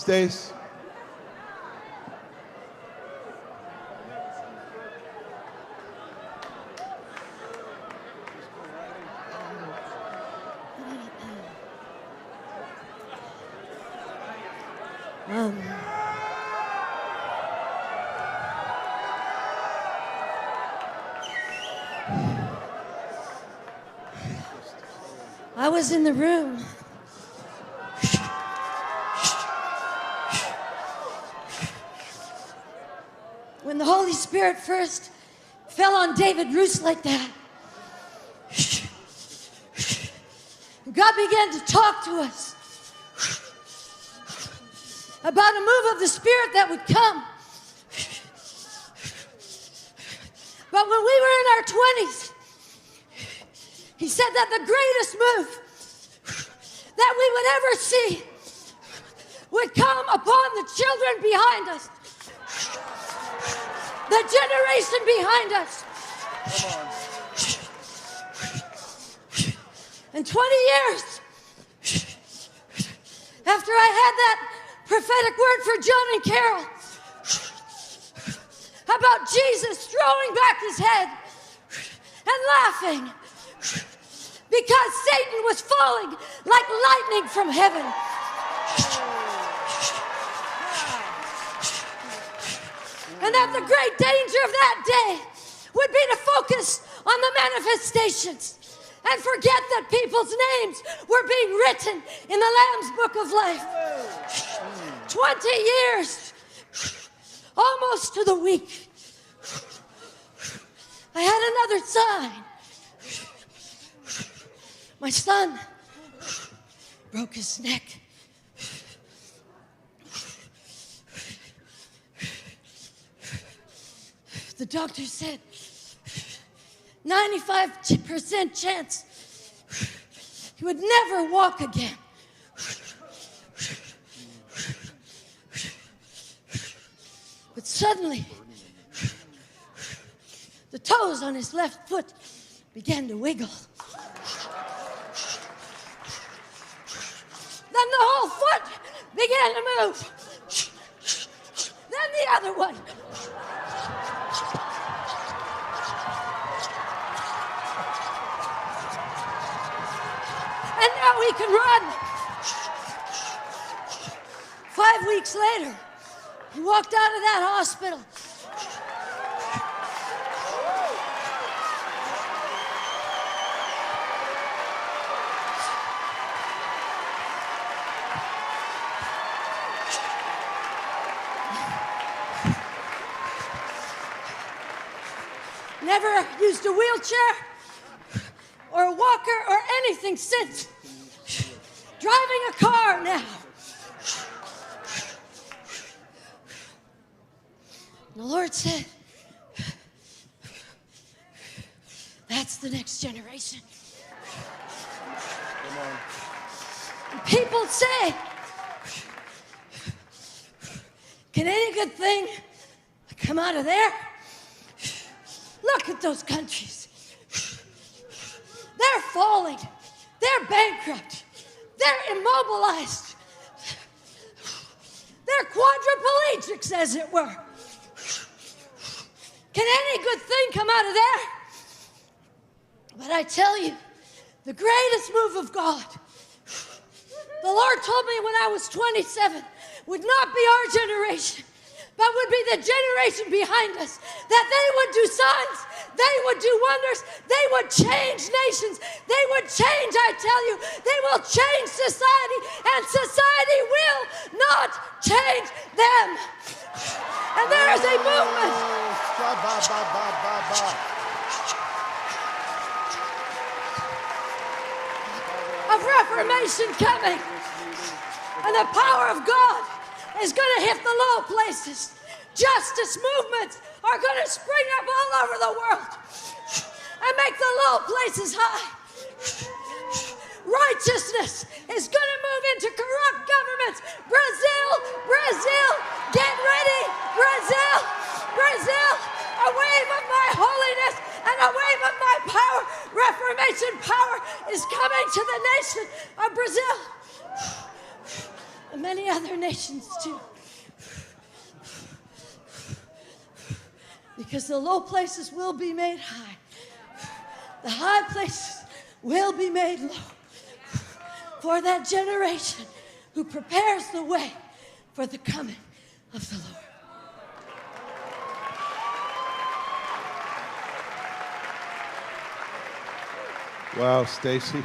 Stace. I was in the room. When the Holy Spirit first fell on David Roos like that, God began to talk to us about a move of the Spirit that would come. But when we were in our 20s, he said that the greatest move that we would ever see would come upon the children behind us, the generation behind us. And 20 years after I had that prophetic word for John and Carol about Jesus throwing back his head and laughing because Satan was falling like lightning from heaven. And that the great danger of that day would be to focus on the manifestations and forget that people's names were being written in the Lamb's Book of Life. 20 years, almost to the week. I had another sign. My son broke his neck. The doctor said 95% chance he would never walk again. But suddenly, the toes on his left foot began to wiggle. Then the whole foot began to move. Then the other one. And now he can run. 5 weeks later, he walked out of that hospital. Never used a wheelchair or a walker or anything since. Driving a car now. And the Lord said, that's the next generation. And people say, can any good thing come out of there? Look at those countries. They're falling. They're bankrupt. They're immobilized. They're quadriplegics, as it were. Can any good thing come out of there? But I tell you, the greatest move of God, the Lord told me when I was 27, would not be our generation, but would be the generation behind us, that they would do signs, they would do wonders, they would change nations, they would change, I tell you, they will change society, and society will not change them. And there is a movement of reformation coming, and the power of God is going to hit the low places. Justice movements are going to spring up all over the world and make the low places high. Righteousness is going to move into corrupt governments. Brazil, Brazil, get ready. Brazil, Brazil, a wave of my holiness and a wave of my power. Reformation power is coming to the nation of Brazil and many other nations. nations too. Because the low places will be made high. The high places will be made low. For that generation who prepares the way for the coming of the Lord. Wow, Stacey.